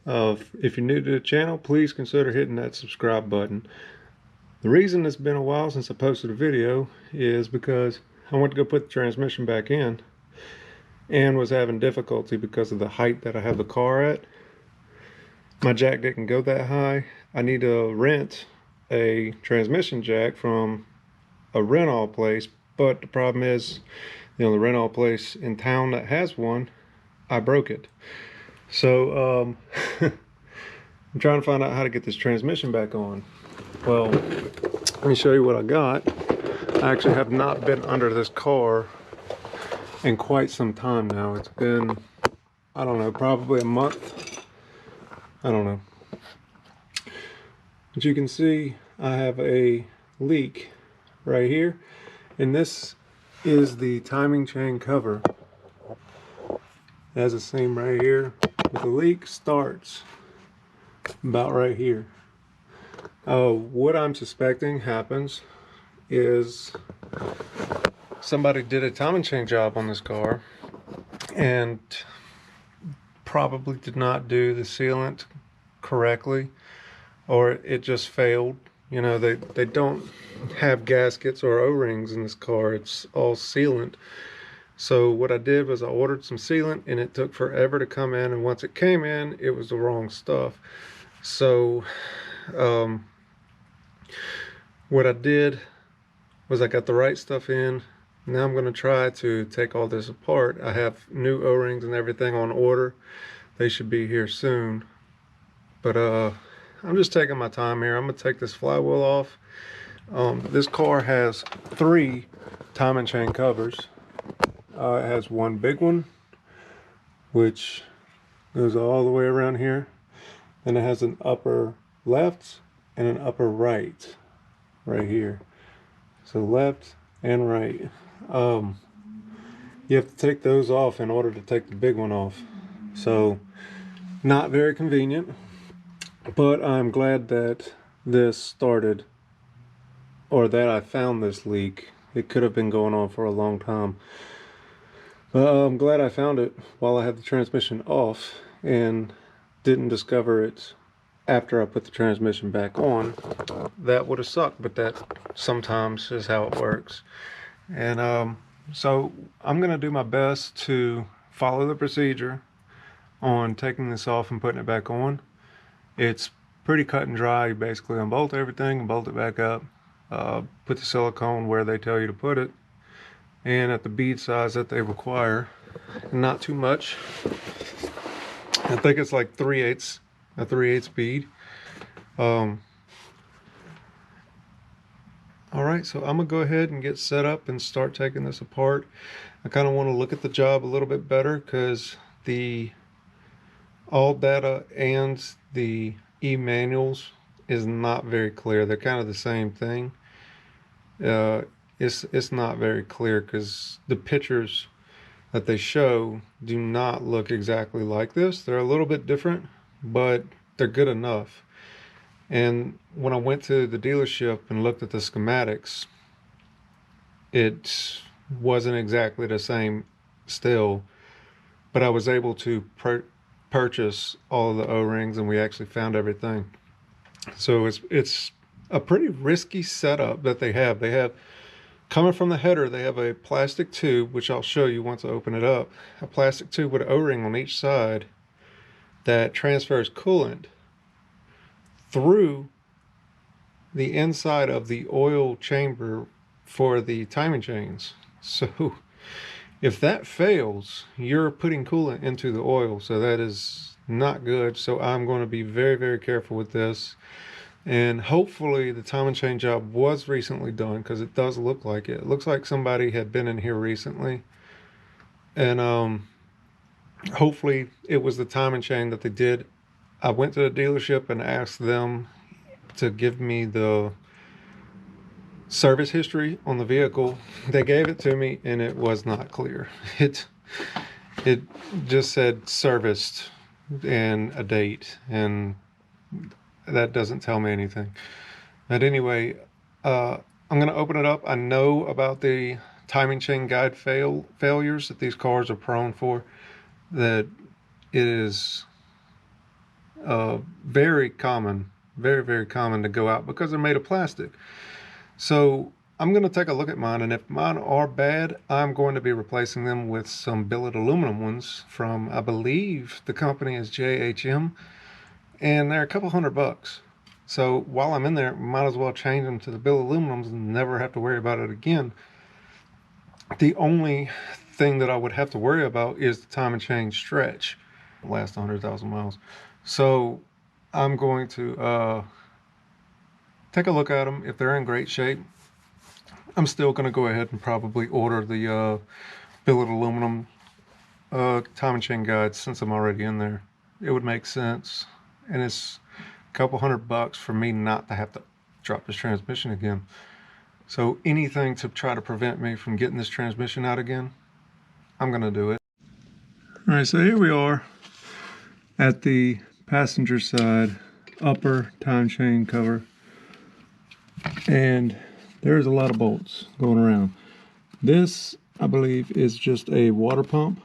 If you're new to the channel, please consider hitting that subscribe button. The reason it's been a while since I posted a video is because I went to go put the transmission back in and was having difficulty because of the height that I have the car at. My jack didn't go that high. I need to rent a transmission jack from a rental place, but the problem is, the rental place in town that has one, I broke it. So I'm trying to find out how to get this transmission back on. Well, let me show you what I got. I actually have not been under this car in quite some time now. It's been, I don't know, probably a month. I don't know. But you can see I have a leak right here, and this is the timing chain cover. It has a seam right here, but the leak starts about right here. What I'm suspecting happens is somebody did a timing chain job on this car and probably did not do the sealant correctly, or it just failed. You know, they don't have gaskets or O-rings in this car. It's all sealant. So what I did was I ordered some sealant, and it took forever to come in, and once it came in, it was the wrong stuff. So what I did was I got the right stuff in. Now I'm going to try to take all this apart. I have new O-rings and everything on order. They should be here soon. But I'm just taking my time here. I'm going to take this flywheel off. This car has 3 timing chain covers. It has one big one, which goes all the way around here. Then it has an upper left and an upper right here. So left and right. You have to take those off in order to take the big one off. So not very convenient, but I'm glad that this started, or that I found this leak. It could have been going on for a long time. But I'm glad I found it while I had the transmission off and didn't discover it after I put the transmission back on. That would have sucked, but that sometimes is how it works. And so I'm going to do my best to follow the procedure on taking this off and putting it back on. It's pretty cut and dry. You basically unbolt everything and bolt it back up. Put the silicone where they tell you to put it and at the bead size that they require. Not too much. I think it's like 3/8, a 3/8 bead. All right, so I'm gonna go ahead and get set up and start taking this apart. I kind of want to look at the job a little bit better because the all data and the e-manuals is not very clear. They're kind of the same thing. It's not very clear because the pictures that they show do not look exactly like this. They're a little bit different, but they're good enough. And when I went to the dealership and looked at the schematics, it wasn't exactly the same still, but I was able to purchase all of the O-rings, and we actually found everything. So it's a pretty risky setup that they have. They have, coming from the header, they have a plastic tube, which I'll show you once I open it up, a plastic tube with an O-ring on each side that transfers coolant through the inside of the oil chamber for the timing chains. So if that fails, you're putting coolant into the oil, so that is not good. So I'm going to be very, very careful with this. And hopefully the timing chain job was recently done, because it does look like it. It looks like somebody had been in here recently. And hopefully it was the timing chain that they did. I went to the dealership and asked them to give me the service history on the vehicle. They gave it to me, and it was not clear. It just said serviced and a date, and that doesn't tell me anything. But anyway, I'm going to open it up. I know about the timing chain guide failures that these cars are prone for, that it is very common, very common to go out because they're made of plastic. So I'm going to take a look at mine, and if mine are bad, I'm going to be replacing them with some billet aluminum ones from, I believe the company is JHM, and they're a couple $100. So while I'm in there, might as well change them to the billet aluminums and never have to worry about it again. The only thing that I would have to worry about is the time and change stretch, last 100,000 miles. So I'm going to take a look at them. If they're in great shape, I'm still going to go ahead and probably order the billet aluminum time and chain guides since I'm already in there. It would make sense, and it's a couple $100 for me not to have to drop this transmission again. So anything to try to prevent me from getting this transmission out again, I'm going to do it. All right, so here we are at the passenger side upper time chain cover, and there's a lot of bolts going around. This, I believe, is just a water pump,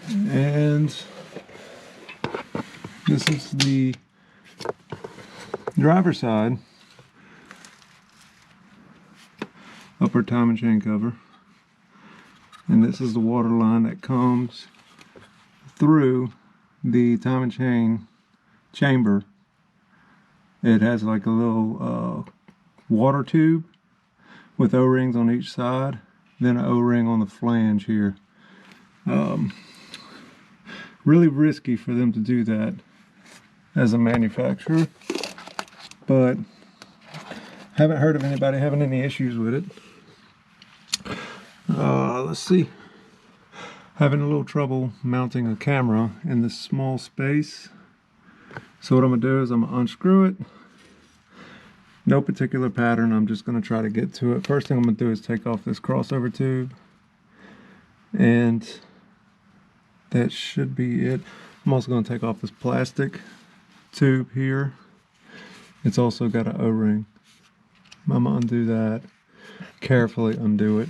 and this is the driver's side upper time and chain cover, and this is the water line that comes through the time and chain chamber. It has like a little water tube with O-rings on each side, then an O-ring on the flange here. Really risky for them to do that as a manufacturer, but haven't heard of anybody having any issues with it. Let's see. Having a little trouble mounting a camera in this small space. So what I'm gonna do is I'm gonna unscrew it. No particular pattern, I'm just gonna try to get to it. First thing I'm gonna do is take off this crossover tube, and that should be it. I'm also gonna take off this plastic tube here. It's also got an O-ring. I'm gonna undo that, carefully undo it.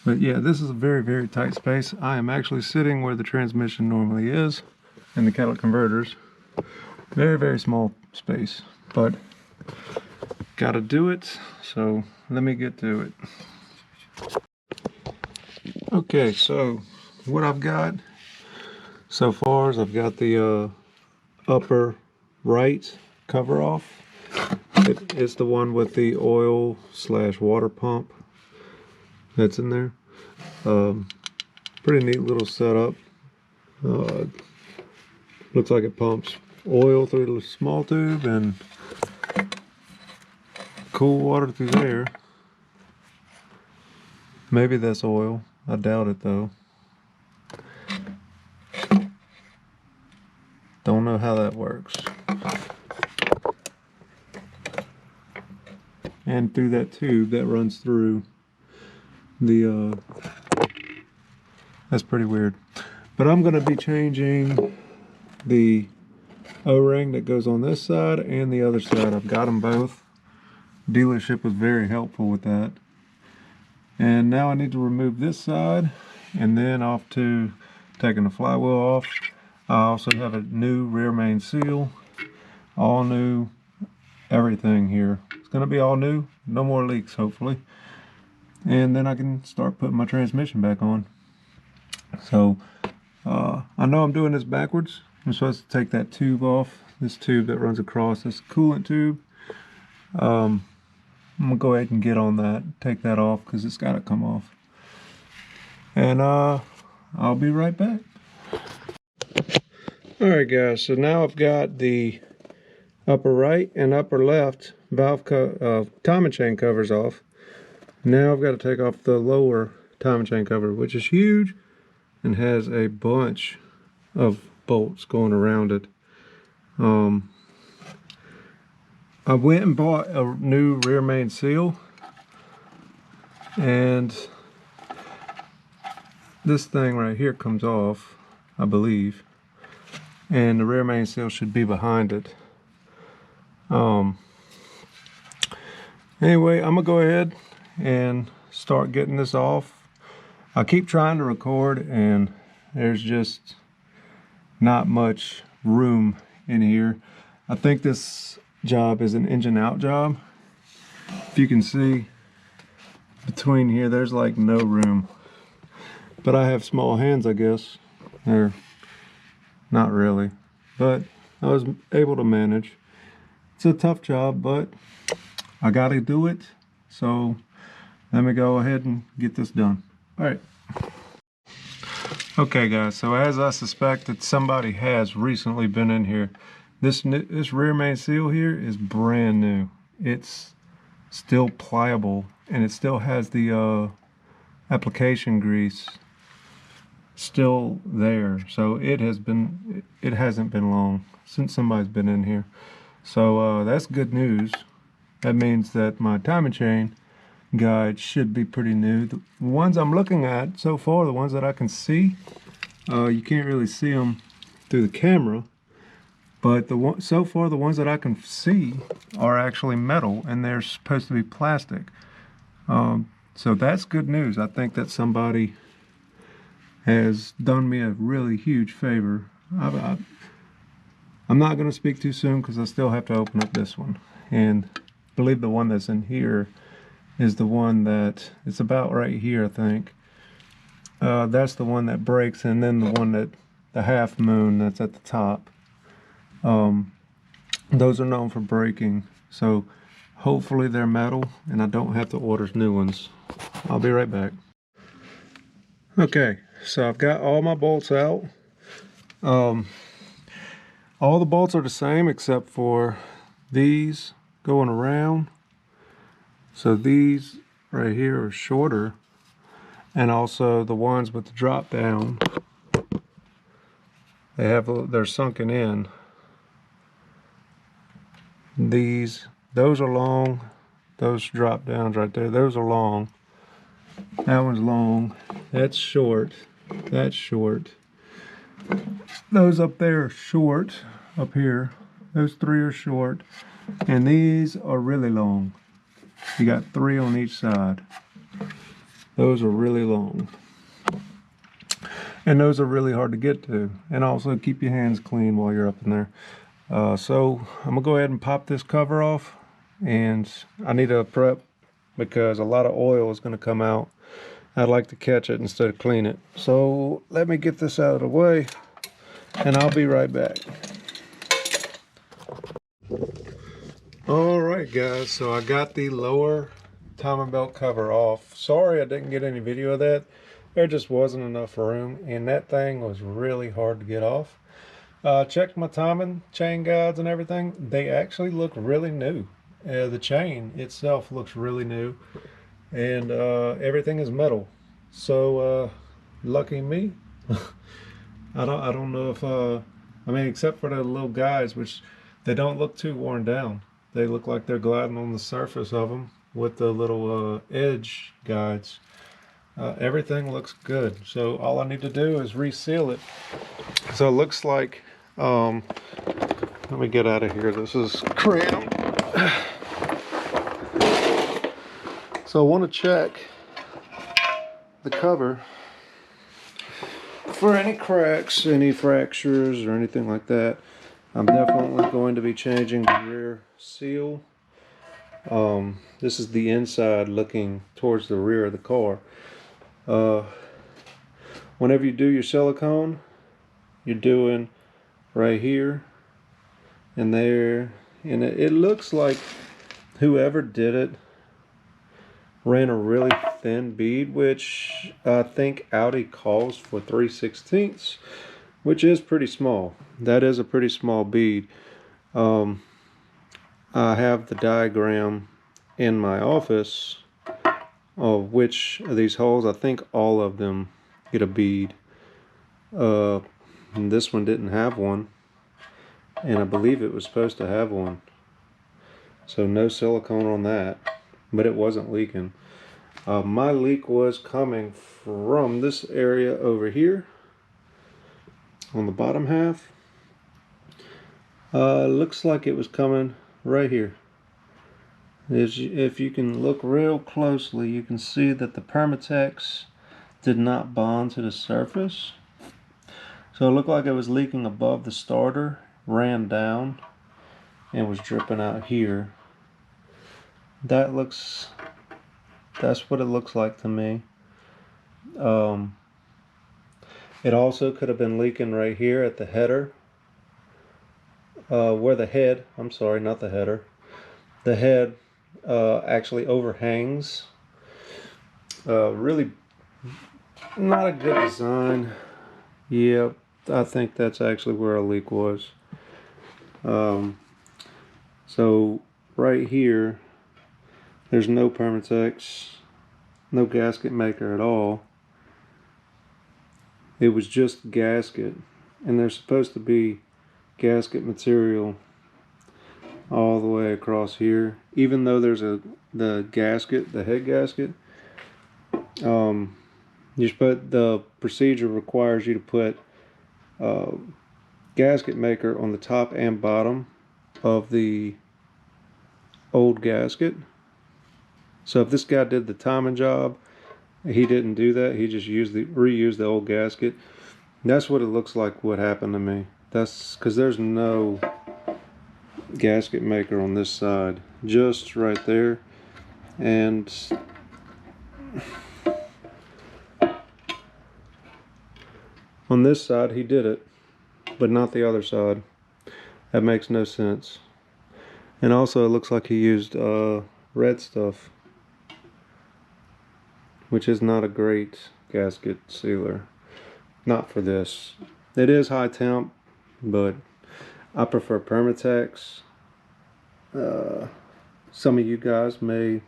But yeah, this is a very tight space. I am actually sitting where the transmission normally is in the catalytic converters. Very small space, but gotta do it, so let me get to it. Okay, so what I've got so far is I've got the upper right cover off. It's the one with the oil / water pump that's in there. Pretty neat little setup. Looks like it pumps oil through the small tube and cool water through there. Maybe that's oil. I doubt it though. Don't know how that works. And through that tube that runs through the that's pretty weird. But I'm going to be changing the O-ring that goes on this side and the other side. I've got them both. Dealership was very helpful with that. And now I need to remove this side, and then off to taking the flywheel off. I also have a new rear main seal, all new, everything here. It's going to be all new, no more leaks hopefully. And then I can start putting my transmission back on. So I know I'm doing this backwards. I'm supposed to take that tube off, this tube that runs across, this coolant tube. I'm gonna go ahead and get on that, take that off because it's got to come off. And I'll be right back. Alright guys, so now I've got the upper right and upper left valve time and chain covers off. Now I've got to take off the lower time and chain cover, which is huge and has a bunch of bolts going around it. I went and bought a new rear main seal, and this thing right here comes off, I believe, and the rear main seal should be behind it. Anyway, I'm gonna go ahead and start getting this off. I keep trying to record and there's just not much room in here. I think this job is an engine out job. If you can see between here, there's like no room. But I have small hands, I guess. Or not really, but I was able to manage. It's a tough job, but I gotta do it. So let me go ahead and get this done. All right. Okay guys, so as I suspected, somebody has recently been in here. This rear main seal here is brand new. It's still pliable and it still has the application grease still there. So it hasn't been long since somebody's been in here. So that's good news. That means that my timing chain guide should be pretty new. The ones I'm looking at so far, the ones that I can see, you can't really see them through the camera, but so far the ones that I can see are actually metal and they're supposed to be plastic. So that's good news. I think that somebody has done me a really huge favor. I'm not going to speak too soon because I still have to open up this one, and I believe the one that's in here is the one that it's about right here, I think. That's the one that breaks, and then the one that the half moon that's at the top. Those are known for breaking, so hopefully they're metal and I don't have to order new ones. I'll be right back. Okay, so I've got all my bolts out. All the bolts are the same except for these going around. So these right here are shorter, and also the ones with the drop down, they're sunken in. Those are long. Those drop downs right there, those are long. That one's long. That's short. That's short. Those up there are short. Up here, those three are short, and these are really long. You got three on each side. Those are really long. And those are really hard to get to. And also keep your hands clean while you're up in there. So I'm gonna go ahead and pop this cover off, and I need to prep because a lot of oil is gonna come out. I'd like to catch it instead of clean it. So let me get this out of the way and I'll be right back. All right guys, so I got the lower timing belt cover off. Sorry I didn't get any video of that. There just wasn't enough room, and that thing was really hard to get off. Checked my timing chain guides and everything. They actually look really new. The chain itself looks really new, and everything is metal. So lucky me. I don't know if I mean, except for the little guides, which they don't look too worn down. They look like they're gliding on the surface of them with the little edge guides. Everything looks good. So all I need to do is reseal it. So it looks like, let me get out of here. This is cramped. So I want to check the cover for any cracks, any fractures, or anything like that. I'm definitely going to be changing the rear seal. This is the inside looking towards the rear of the car. Whenever you do your silicone, you're doing right here and there, and it looks like whoever did it ran a really thin bead, which I think Audi calls for 3/16, which is pretty small. That is a pretty small bead. I have the diagram in my office of which of these holes. I think all of them get a bead. And this one didn't have one, and I believe it was supposed to have one. So no silicone on that, but it wasn't leaking. My leak was coming from this area over here on the bottom half. Looks like it was coming right here. If you can look real closely, you can see that the Permatex did not bond to the surface. So it looked like it was leaking above the starter, ran down, and was dripping out here. That's what it looks like to me. It also could have been leaking right here at the header, where the head, I'm sorry, not the header. The head actually overhangs. Really not a good design. Yeah, I think that's actually where a leak was. So right here, there's no Permatex, no gasket maker at all. It was just gasket, and there's supposed to be gasket material all the way across here. Even though there's the gasket, the head gasket, the procedure requires you to put gasket maker on the top and bottom of the old gasket. So if this guy did the timing job, he didn't do that. He just reused the old gasket. That's what it looks like what happened to me. That's because there's no gasket maker on this side, just right there. And on this side he did it, but not the other side. That makes no sense. And also it looks like he used red stuff, which is not a great gasket sealer. Not for this. It is high temp, but I prefer Permatex. Some of you guys may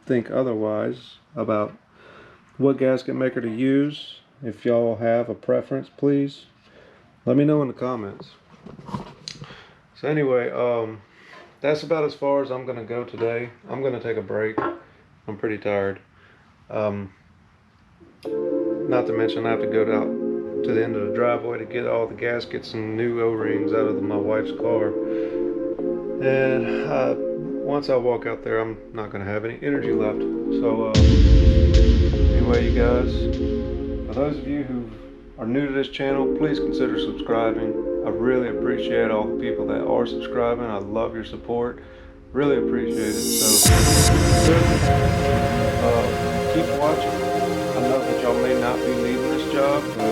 think otherwise about what gasket maker to use. If y'all have a preference, please let me know in the comments. So anyway, that's about as far as I'm gonna go today. I'm gonna take a break. I'm pretty tired. Not to mention I have to go out to the end of the driveway to get all the gaskets and new O-rings out of my wife's car. And once I walk out there, I'm not going to have any energy left. So anyway, you guys, for those of you who are new to this channel, please consider subscribing. I really appreciate all the people that are subscribing. I love your support. Really appreciate it. So keep watching. I know that y'all may not be leaving this job, but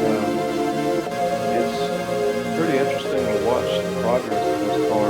it's pretty interesting to watch the progress of this car.